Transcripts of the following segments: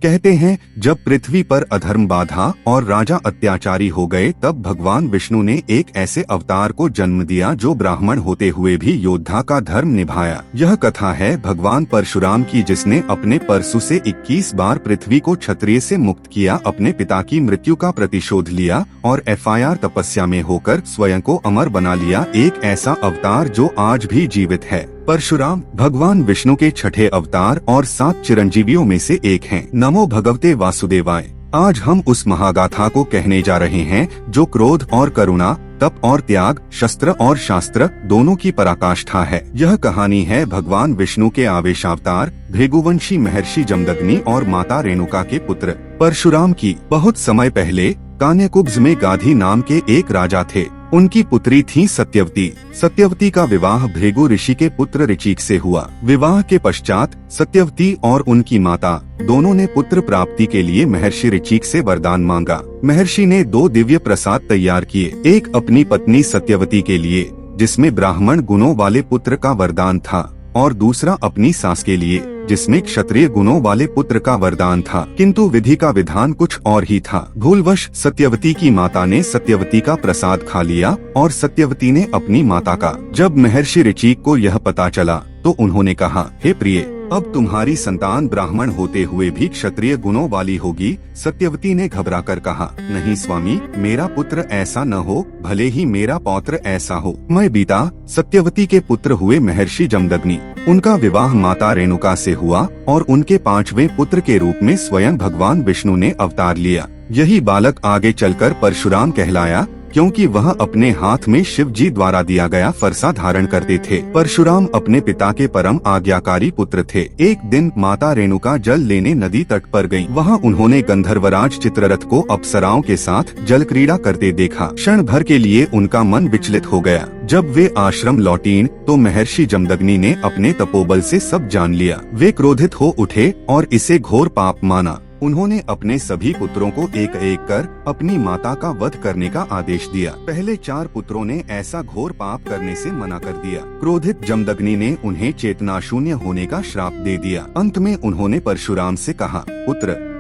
कहते हैं जब पृथ्वी पर अधर्म बाधा और राजा अत्याचारी हो गए तब भगवान विष्णु ने एक ऐसे अवतार को जन्म दिया जो ब्राह्मण होते हुए भी योद्धा का धर्म निभाया। यह कथा है भगवान परशुराम की, जिसने अपने परशु से 21 बार पृथ्वी को क्षत्रिय से मुक्त किया, अपने पिता की मृत्यु का प्रतिशोध लिया और FIR तपस्या में होकर स्वयं को अमर बना लिया। एक ऐसा अवतार जो आज भी जीवित है। परशुराम भगवान विष्णु के छठे अवतार और 7 चिरंजीवियों में से एक हैं। नमो भगवते वासुदेवाय। आज हम उस महागाथा को कहने जा रहे हैं जो क्रोध और करुणा, तप और त्याग, शस्त्र और शास्त्र दोनों की पराकाष्ठा है। यह कहानी है भगवान विष्णु के आवेशावतार भृगुवंशी महर्षि जमदग्नि और माता रेणुका के पुत्र परशुराम की। बहुत समय पहले कान्यकुब्ज में गाधी नाम के एक राजा थे। उनकी पुत्री थी सत्यवती। सत्यवती का विवाह भृगु ऋषि के पुत्र ऋचिक से हुआ। विवाह के पश्चात सत्यवती और उनकी माता दोनों ने पुत्र प्राप्ति के लिए महर्षि ऋचिक से वरदान मांगा। महर्षि ने 2 दिव्य प्रसाद तैयार किए, एक अपनी पत्नी सत्यवती के लिए जिसमें ब्राह्मण गुणों वाले पुत्र का वरदान था, और दूसरा अपनी सास के लिए जिसमें क्षत्रिय गुणों वाले पुत्र का वरदान था। किंतु विधि का विधान कुछ और ही था। भूलवश सत्यवती की माता ने सत्यवती का प्रसाद खा लिया और सत्यवती ने अपनी माता का। जब महर्षि ऋचिक को यह पता चला तो उन्होंने कहा, हे प्रिय, अब तुम्हारी संतान ब्राह्मण होते हुए भी क्षत्रिय गुणों वाली होगी। सत्यवती ने घबराकर कहा, नहीं स्वामी, मेरा पुत्र ऐसा न हो, भले ही मेरा पौत्र ऐसा हो। मैं बीता सत्यवती के पुत्र हुए महर्षि जमदग्नि। उनका विवाह माता रेणुका से हुआ और उनके 5वें पुत्र के रूप में स्वयं भगवान विष्णु ने अवतार लिया। यही बालक आगे चलकर परशुराम कहलाया, क्योंकि वह अपने हाथ में शिव जी द्वारा दिया गया फरसा धारण करते थे। परशुराम अपने पिता के परम आज्ञाकारी पुत्र थे। एक दिन माता रेणुका जल लेने नदी तट पर गईं। वहां उन्होंने गंधर्वराज चित्ररथ को अप्सराओं के साथ जल क्रीड़ा करते देखा। क्षण भर के लिए उनका मन विचलित हो गया। जब वे आश्रम लौटीं तो महर्षि जमदग्नि ने अपने तपोबल से सब जान लिया। वे क्रोधित हो उठे और इसे घोर पाप माना। उन्होंने अपने सभी पुत्रों को एक एक कर अपनी माता का वध करने का आदेश दिया। पहले 4 पुत्रों ने ऐसा घोर पाप करने से मना कर दिया। क्रोधित जमदग्नि ने उन्हें चेतना शून्य होने का श्राप दे दिया। अंत में उन्होंने परशुराम से कहा, पुत्र,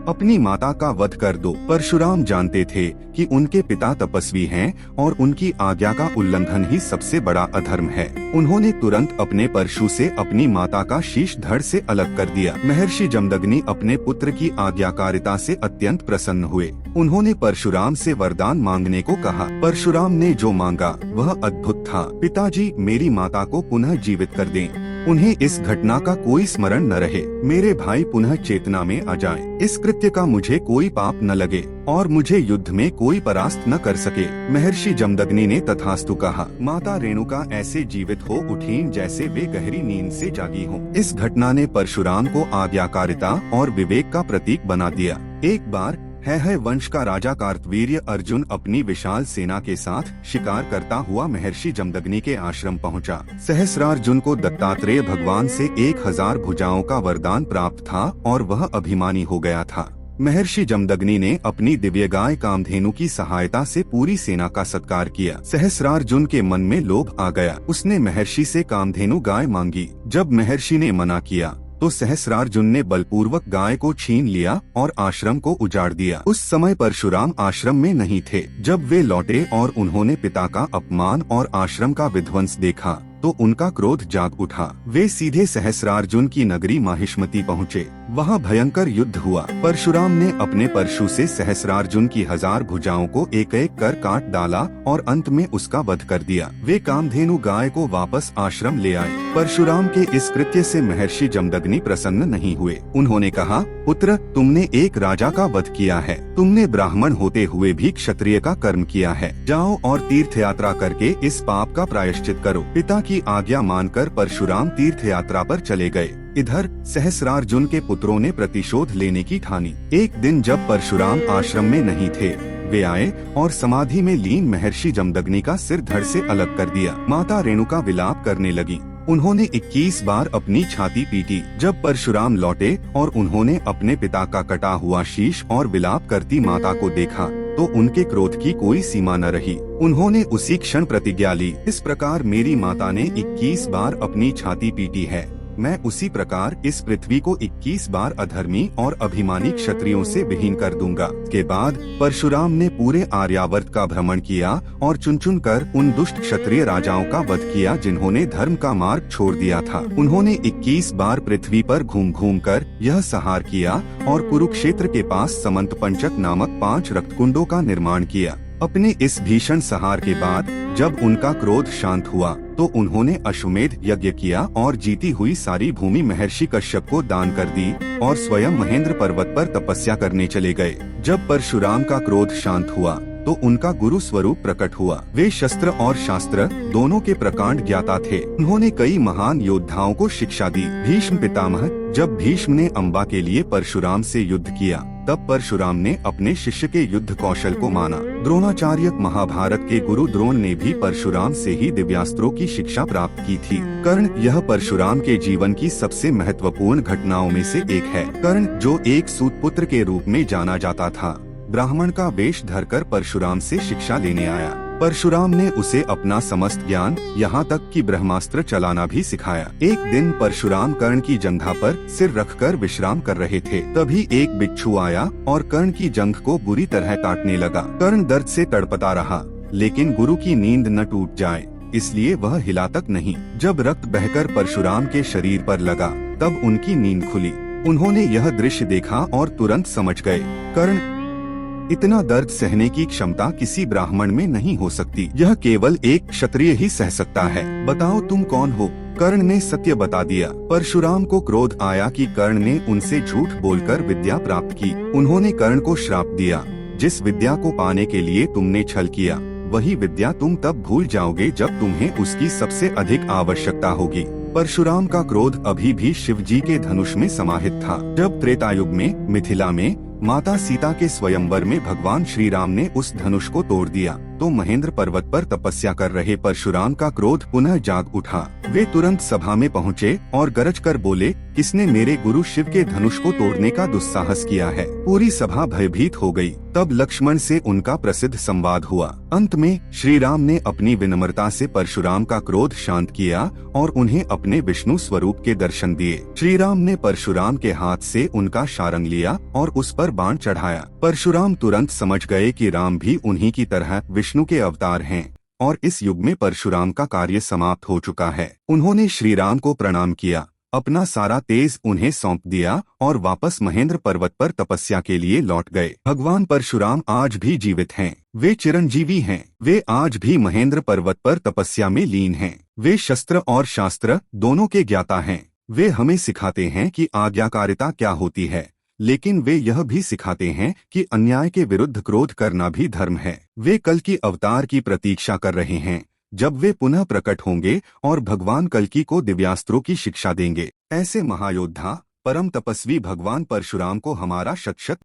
अपनी माता का वध कर दो। परशुराम जानते थे कि उनके पिता तपस्वी हैं और उनकी आज्ञा का उल्लंघन ही सबसे बड़ा अधर्म है। उन्होंने तुरंत अपने परशु से अपनी माता का शीश धड़ से अलग कर दिया। महर्षि जमदग्नि अपने पुत्र की आज्ञाकारिता से अत्यंत प्रसन्न हुए। उन्होंने परशुराम से वरदान मांगने को कहा। परशुराम ने जो मांगा वह अद्भुत था। पिताजी, मेरी माता को पुनः जीवित कर दें। उन्हें इस घटना का कोई स्मरण न रहे। मेरे भाई पुनः चेतना में आ जाएं। इस कृत्य का मुझे कोई पाप न लगे और मुझे युद्ध में कोई परास्त न कर सके। महर्षि जमदग्नि ने तथास्तु कहा। माता रेणुका ऐसे जीवित हो उठी जैसे वे गहरी नींद से जागी हों। इस घटना ने परशुराम को आज्ञाकारिता और विवेक का प्रतीक बना दिया। एक बार है वंश का राजा कार्तवीर्य अर्जुन अपनी विशाल सेना के साथ शिकार करता हुआ महर्षि जमदग्नि के आश्रम पहुंचा। सहस्रार्जुन को दत्तात्रेय भगवान से 1000 भुजाओं का वरदान प्राप्त था और वह अभिमानी हो गया था। महर्षि जमदग्नि ने अपनी दिव्य गाय कामधेनु की सहायता से पूरी सेना का सत्कार किया। सहस्रार्जुन के मन में लोभ आ गया। उसने महर्षि से कामधेनु गाय मांगी। जब महर्षि ने मना किया तो सहस्रार्जुन ने बलपूर्वक गाय को छीन लिया और आश्रम को उजाड़ दिया। उस समय परशुराम आश्रम में नहीं थे। जब वे लौटे और उन्होंने पिता का अपमान और आश्रम का विध्वंस देखा तो उनका क्रोध जाग उठा। वे सीधे सहस्रार्जुन की नगरी माहिष्मति पहुँचे। वहाँ भयंकर युद्ध हुआ। परशुराम ने अपने परशु से सहस्रार्जुन की 1000 भुजाओं को एक एक कर काट डाला और अंत में उसका वध कर दिया। वे कामधेनु गाय को वापस आश्रम ले आए। परशुराम के इस कृत्य से महर्षि जमदग्नि प्रसन्न नहीं हुए। उन्होंने कहा, पुत्र, तुमने एक राजा का वध किया है। तुमने ब्राह्मण होते हुए भी क्षत्रिय का कर्म किया है। जाओ और तीर्थ यात्रा करके इस पाप का प्रायश्चित करो। पिता की आज्ञा मानकर परशुराम तीर्थ यात्रा पर चले गए। इधर सहस्रार्जुन के पुत्रों ने प्रतिशोध लेने की ठानी। एक दिन जब परशुराम आश्रम में नहीं थे, वे आए और समाधि में लीन महर्षि जमदग्नि का सिर धड़ से अलग कर दिया। माता रेणुका विलाप करने लगी। उन्होंने 21 बार अपनी छाती पीटी। जब परशुराम लौटे और उन्होंने अपने पिता का कटा हुआ शीश और विलाप करती माता को देखा तो उनके क्रोध की कोई सीमा न रही। उन्होंने उसी क्षण प्रतिज्ञा ली, इस प्रकार मेरी माता ने 21 बार अपनी छाती पीटी है, मैं उसी प्रकार इस पृथ्वी को 21 बार अधर्मी और अभिमानी क्षत्रियों से विहीन कर दूंगा। के बाद परशुराम ने पूरे आर्यावर्त का भ्रमण किया और चुन चुन कर उन दुष्ट क्षत्रिय राजाओं का वध किया जिन्होंने धर्म का मार्ग छोड़ दिया था। उन्होंने 21 बार पृथ्वी पर घूम घूम कर यह संहार किया और कुरुक्षेत्र के पास समंत पंचक नामक 5 रक्तकुंडों का निर्माण किया। अपने इस भीषण संहार के बाद जब उनका क्रोध शांत हुआ तो उन्होंने अश्वमेध यज्ञ किया और जीती हुई सारी भूमि महर्षि कश्यप को दान कर दी और स्वयं महेंद्र पर्वत पर तपस्या करने चले गए। जब परशुराम का क्रोध शांत हुआ तो उनका गुरु स्वरूप प्रकट हुआ। वे शस्त्र और शास्त्र दोनों के प्रकांड ज्ञाता थे। उन्होंने कई महान योद्धाओं को शिक्षा दी। भीष्म पितामह, जब भीष्म ने अम्बा के लिए परशुराम से युद्ध किया तब परशुराम ने अपने शिष्य के युद्ध कौशल को माना। द्रोणाचार्य महाभारत के गुरु द्रोण ने भी परशुराम से ही दिव्यास्त्रों की शिक्षा प्राप्त की थी। कर्ण, यह परशुराम के जीवन की सबसे महत्वपूर्ण घटनाओं में से एक है। कर्ण, जो एक सूतपुत्र के रूप में जाना जाता था, ब्राह्मण का वेश धरकर परशुराम से शिक्षा लेने आया। परशुराम ने उसे अपना समस्त ज्ञान, यहाँ तक कि ब्रह्मास्त्र चलाना भी सिखाया। एक दिन परशुराम कर्ण की जंघा पर सिर रखकर विश्राम कर रहे थे। तभी एक बिच्छू आया और कर्ण की जंघ को बुरी तरह काटने लगा। कर्ण दर्द से तड़पता रहा, लेकिन गुरु की नींद न टूट जाए इसलिए वह हिला तक नहीं। जब रक्त बहकर परशुराम के शरीर पर लगा तब उनकी नींद खुली। उन्होंने यह दृश्य देखा और तुरंत समझ गए, कर्ण, इतना दर्द सहने की क्षमता किसी ब्राह्मण में नहीं हो सकती। यह केवल एक क्षत्रिय ही सह सकता है। बताओ तुम कौन हो? कर्ण ने सत्य बता दिया। परशुराम को क्रोध आया कि कर्ण ने उनसे झूठ बोलकर विद्या प्राप्त की। उन्होंने कर्ण को श्राप दिया, जिस विद्या को पाने के लिए तुमने छल किया वही विद्या तुम तब भूल जाओगे जब तुम्हें उसकी सबसे अधिक आवश्यकता होगी। परशुराम का क्रोध अभी भी शिव जी के धनुष में समाहित था। जब त्रेतायुग में मिथिला में माता सीता के स्वयंवर में भगवान श्री राम ने उस धनुष को तोड़ दिया तो महेंद्र पर्वत पर तपस्या कर रहे परशुराम का क्रोध पुनः जाग उठा। वे तुरंत सभा में पहुँचे और गरज कर बोले, किसने मेरे गुरु शिव के धनुष को तोड़ने का दुस्साहस किया है? पूरी सभा भयभीत हो गई। तब लक्ष्मण से उनका प्रसिद्ध संवाद हुआ। अंत में श्री राम ने अपनी विनम्रता से परशुराम का क्रोध शांत किया और उन्हें अपने विष्णु स्वरूप के दर्शन दिए। श्री राम ने परशुराम के हाथ से उनका शारंग लिया और उस पर बाण चढ़ाया। परशुराम तुरंत समझ गए कि राम भी उन्हीं की तरह विष्णु के अवतार हैं और इस युग में परशुराम का कार्य समाप्त हो चुका है। उन्होंने श्री राम को प्रणाम किया, अपना सारा तेज उन्हें सौंप दिया और वापस महेंद्र पर्वत पर तपस्या के लिए लौट गए। भगवान परशुराम आज भी जीवित हैं। वे चिरंजीवी हैं। वे आज भी महेंद्र पर्वत पर तपस्या में लीन हैं। वे शस्त्र और शास्त्र दोनों के ज्ञाता हैं। वे हमें सिखाते हैं कि आज्ञाकारिता क्या होती है, लेकिन वे यह भी सिखाते हैं कि अन्याय के विरुद्ध क्रोध करना भी धर्म है। वे कल की अवतार की प्रतीक्षा कर रहे हैं, जब वे पुनः प्रकट होंगे और भगवान कल्कि को दिव्यास्त्रों की शिक्षा देंगे। ऐसे महायोद्धा परम तपस्वी भगवान परशुराम को हमारा शत शत